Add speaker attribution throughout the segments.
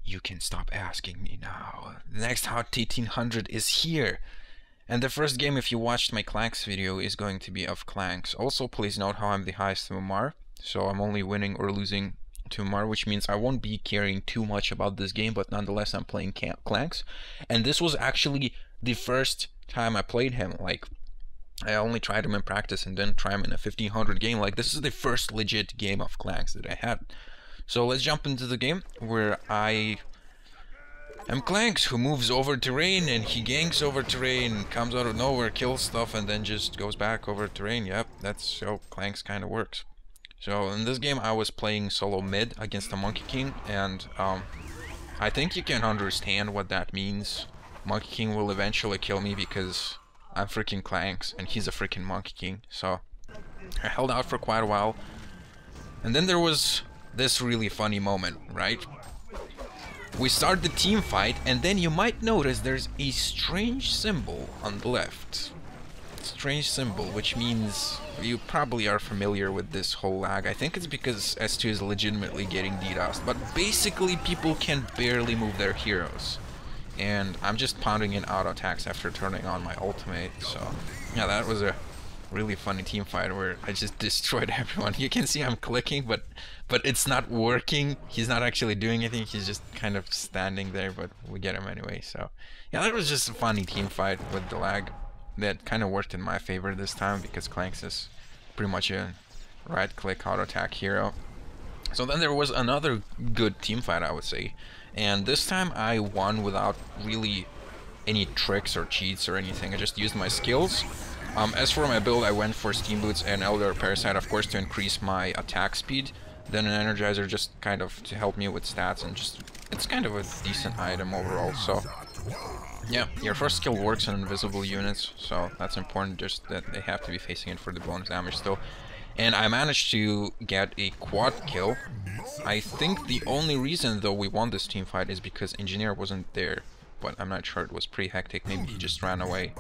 Speaker 1: You can stop asking me now. The next Hot 1800 is here. And the first game, if you watched my Clanks video, is going to be of Clanks. Also, please note how I'm the highest MMR. So I'm only winning or losing to MMR, which means I won't be caring too much about this game, but nonetheless I'm playing Clanks. And this was actually the first time I played him. Like, I only tried him in practice and didn't try him in a 1500 game. Like, this is the first legit game of Clanks that I had. So let's jump into the game where I am Clanks, who moves over terrain and he ganks over terrain, comes out of nowhere, kills stuff, and then just goes back over terrain. Yep, that's how Clanks kind of works. So in this game I was playing solo mid against the Monkey King, and I think you can understand what that means. Monkey King will eventually kill me because I'm freaking Clanks and he's a freaking Monkey King. So I held out for quite a while, and then there was this really funny moment, right? We start the team fight, and then you might notice there's a strange symbol on the left. Strange symbol, which means you probably are familiar with this whole lag. I think it's because S2 is legitimately getting DDoSed, but basically people can barely move their heroes. And I'm just pounding in auto attacks after turning on my ultimate, so yeah, that was a really funny team fight where I just destroyed everyone. You can see I'm clicking, but it's not working. He's not actually doing anything. He's just kind of standing there, but we get him anyway. So yeah, that was just a funny team fight with the lag that kind of worked in my favor this time because Clanks is pretty much a right-click auto attack hero. So then there was another good team fight, I would say, and this time I won without really any tricks or cheats or anything. I just used my skills. As for my build, I went for Steam Boots and Elder Parasite, of course, to increase my attack speed. Then an Energizer just kind of to help me with stats, and just it's kind of a decent item overall. So yeah, your first skill works on invisible units, so that's important, just that they have to be facing it for the bonus damage still. And I managed to get a quad kill. I think the only reason though we won this team fight is because Engineer wasn't there, but I'm not sure, it was pretty hectic, maybe he just ran away.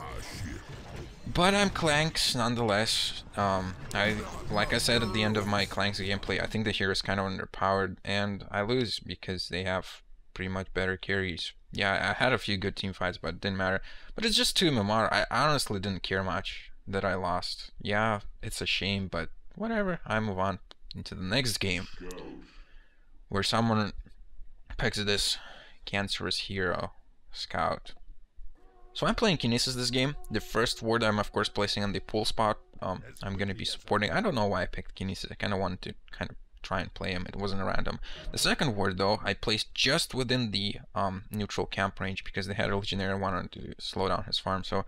Speaker 1: But I'm Clanks nonetheless. Like I said at the end of my Clanks gameplay, I think the hero is kind of underpowered, and I lose because they have pretty much better carries. Yeah, I had a few good team fights, but it didn't matter. But it's just 2 MMR. I honestly didn't care much that I lost. Yeah, it's a shame, but whatever. I move on into the next game, where someone picks this cancerous hero, SKAUT. So I'm playing Kinesis this game. The first ward I'm of course placing on the pull spot. I'm gonna be supporting. I don't know why I picked Kinesis. I kind of wanted to try and play him. It wasn't random. The second ward though, I placed just within the neutral camp range because they had a Legionnaire and wanted to slow down his farm. So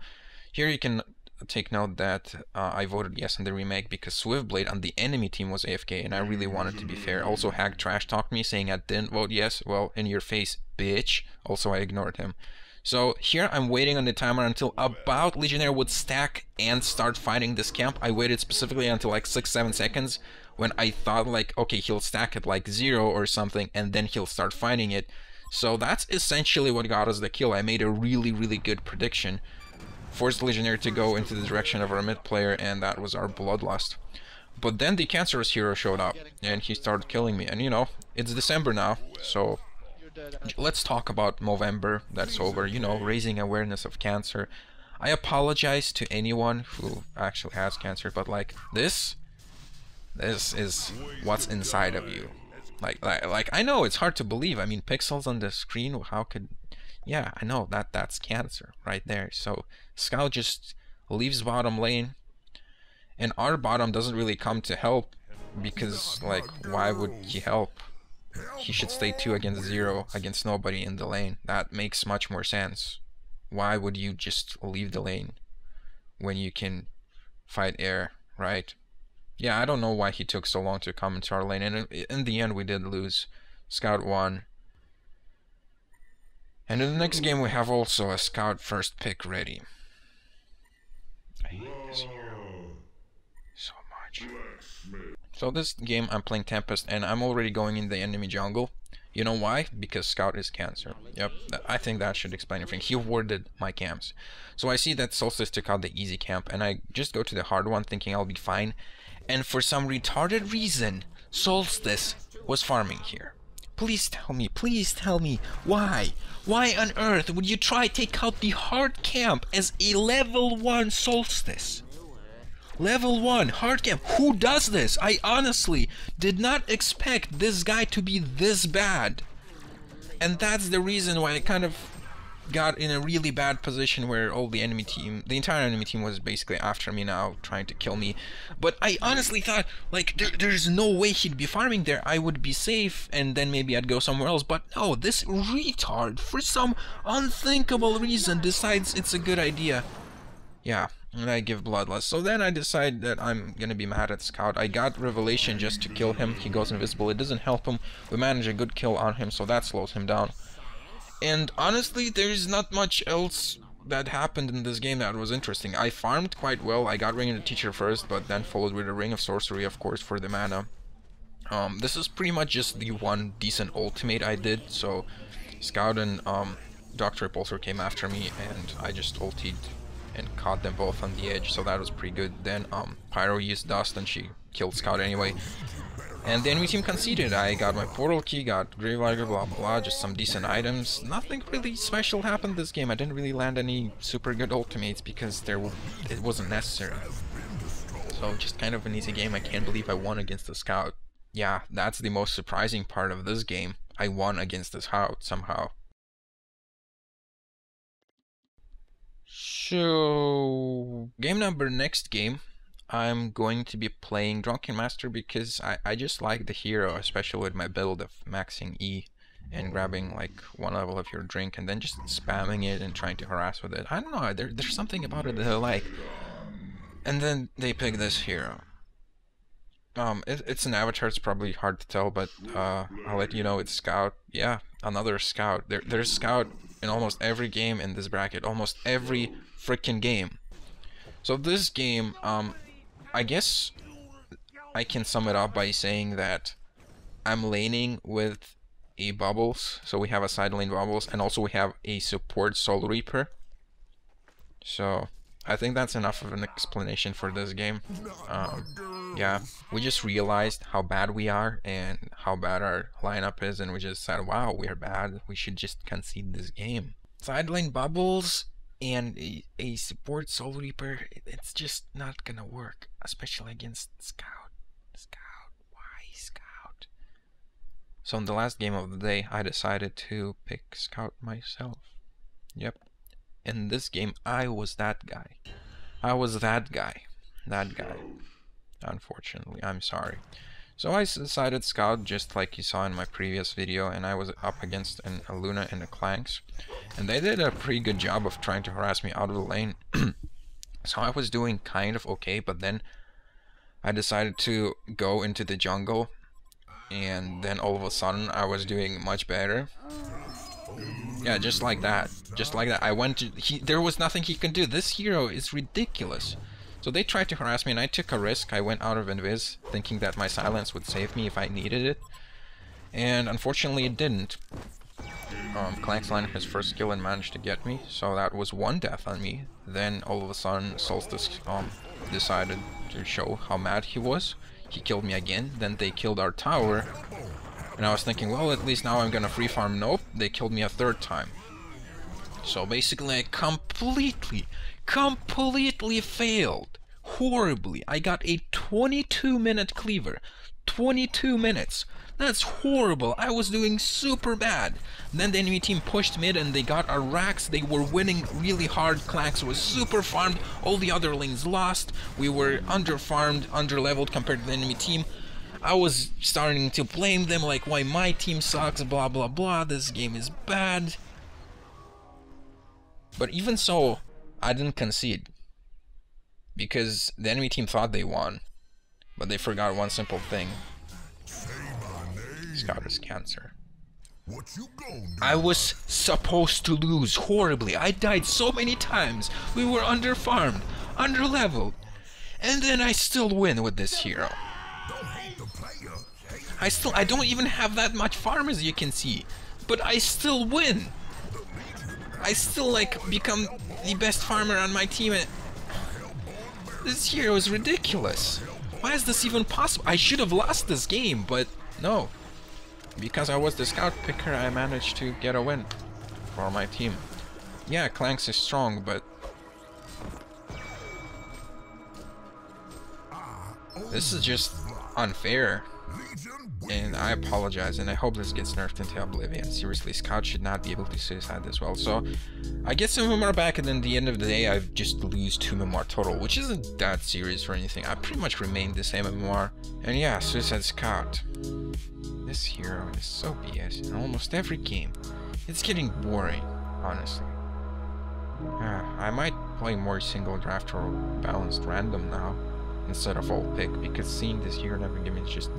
Speaker 1: here you can take note that I voted yes on the remake because Swiftblade on the enemy team was AFK, and I really wanted to be fair. Also, Hag trash talked me saying I didn't vote yes. Well, in your face, bitch. Also, I ignored him. So here I'm waiting on the timer until about Legionnaire would stack and start fighting this camp. I waited specifically until like 6-7 seconds when I thought like, okay, he'll stack at like 0 or something and then he'll start fighting it. So that's essentially what got us the kill. I made a really good prediction. Forced Legionnaire to go into the direction of our mid player, and that was our bloodlust. But then the cancerous hero showed up and he started killing me, and you know, it's December now, so let's talk about Movember that's over, you know, raising awareness of cancer. I apologize to anyone who actually has cancer, but like this is what's inside of you. Like I know it's hard to believe. I mean, pixels on the screen, how could... Yeah, I know that's cancer right there. So SKAUT just leaves bottom lane, and our bottom doesn't really come to help because, like, why would he help? He should stay 2 against 0 against nobody in the lane. That makes much more sense. Why would you just leave the lane when you can fight air, right? Yeah, I don't know why he took so long to come into our lane, and in the end we did lose. SKAUT won. And in the next game we have also a SKAUT first pick ready. I hate this hero so much. So this game I'm playing Tempest, and I'm already going in the enemy jungle. You know why? Because SKAUT is cancer. Yep, I think that should explain everything. He warded my camps. So I see that Solstice took out the easy camp, and I just go to the hard one thinking I'll be fine. And for some retarded reason, Solstice was farming here. Please tell me, why? Why on earth would you try take out the hard camp as a level 1 Solstice? Level 1, hard camp, who does this? I honestly did not expect this guy to be this bad. And that's the reason why I kind of got in a really bad position where all the enemy team, the entire enemy team was basically after me now, trying to kill me. But I honestly thought, like, there's no way he'd be farming there. I would be safe, and then maybe I'd go somewhere else. But no, this retard, for some unthinkable reason, decides it's a good idea. Yeah, and I give Bloodlust. So then I decide that I'm gonna be mad at Scout. I got Revelation just to kill him. He goes invisible. It doesn't help him. We manage a good kill on him, so that slows him down. And honestly, there's not much else that happened in this game that was interesting. I farmed quite well. I got Ring of the Teacher first, but then followed with a Ring of Sorcery, of course, for the mana. This is pretty much just the one decent ultimate I did. So Scout and Dr. Repulsor came after me, and I just ultied and caught them both on the edge. So that was pretty good. Then Pyro used Dust, and she killed Scout anyway. And the enemy team conceded. I got my portal key, got Gravelighter, blah blah blah, just some decent items. Nothing really special happened this game. I didn't really land any super good ultimates because it wasn't necessary. So just kind of an easy game. I can't believe I won against the Scout. Yeah, that's the most surprising part of this game. I won against the Scout somehow. So next game, I'm going to be playing Drunken Master because I just like the hero, especially with my build of maxing E and grabbing like 1 level of your drink and then just spamming it and trying to harass with it. I don't know, there's something about it that I like. And then they pick this hero. It's an avatar, it's probably hard to tell, but I'll let you know it's Scout. Yeah, another Scout. There's Scout in almost every game in this bracket, almost every freaking game. So this game, I guess I can sum it up by saying that I'm laning with a Bubbles, so we have a side lane Bubbles, and also we have a support Soul Reaper. So I think that's enough of an explanation for this game. Yeah, we just realized how bad we are and how bad our lineup is, and we just said, wow, we're bad, we should just concede this game. Side lane Bubbles and a support Soul Reaper, it's just not gonna work, especially against Scout. Why Scout? So in the last game of the day, I decided to pick Scout myself. Yep. In this game, I was that guy. Unfortunately, I'm sorry. So I decided Scout, just like you saw in my previous video, and I was up against a Luna and a Clanks. And they did a pretty good job of trying to harass me out of the lane. So I was doing kind of okay, but then I decided to go into the jungle. And then all of a sudden, I was doing much better. Yeah, just like that. I went to... there was nothing he could do. This hero is ridiculous. So they tried to harass me and I took a risk. I went out of invis, thinking that my silence would save me if I needed it. And unfortunately it didn't. Clanks landed his first kill and managed to get me, so that was 1 death on me. Then all of a sudden Solstice decided to show how mad he was. He killed me again, then they killed our tower. And I was thinking, well, at least now I'm gonna free farm. Nope, they killed me a 3rd time. So basically I completely failed. Horribly. I got a 22-minute cleaver. 22 minutes. That's horrible. I was doing super bad. Then the enemy team pushed mid and they got our racks. They were winning really hard. Clanks was super farmed. All the other lanes lost. We were under-farmed, under-leveled compared to the enemy team. I was starting to blame them, like, why my team sucks, blah blah blah, this game is bad. But even so, I didn't concede. Because the enemy team thought they won. But they forgot one simple thing. Scout is cancer. I was supposed to lose horribly. I died so many times. We were under-farmed, under-leveled. And then I still win with this hero. I don't even have that much farm, as you can see. But I still win. I still, like, become the best farmer on my team. And this hero is ridiculous. Why is this even possible? I should have lost this game, but no. because I was the scout picker, I managed to get a win for my team. Yeah, Clanks is strong, but this is just unfair. And I apologize, and I hope this gets nerfed into oblivion. Seriously, Scout should not be able to suicide as well. So I get some MMR back, and then at the end of the day, I just lose 2 MMR total, which isn't that serious or anything. I pretty much remained the same MMR. And yeah, Suicide Scout. This hero is so BS in almost every game. It's getting boring, honestly. I might play more single draft or balanced random now instead of all pick, because seeing this hero in every game is just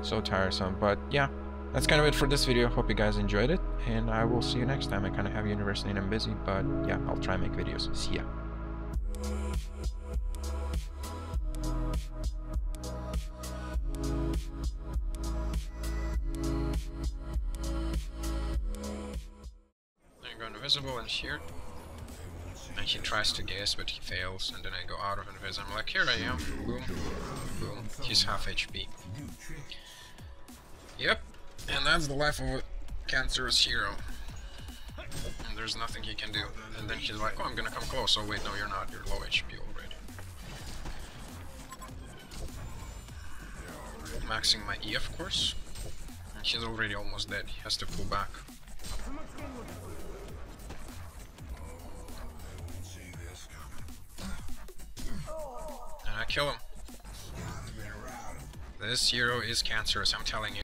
Speaker 1: so tiresome. But yeah, that's kind of it for this video. Hope you guys enjoyed it, and I will see you next time. I kind of have university and I'm busy, but yeah, I'll try and make videos. See ya. I go invisible and here, and he tries to guess, but he fails, and then I go out of invis. I'm like, here I am. Boom, boom. He's half HP. Yep, and that's the life of a cancerous hero. And there's nothing he can do. And then he's like, oh, I'm gonna come close. Oh wait, no, you're not. You're low HP already. Maxing my E, of course. And he's already almost dead. He has to pull back. And I kill him. This hero is cancerous, I'm telling you.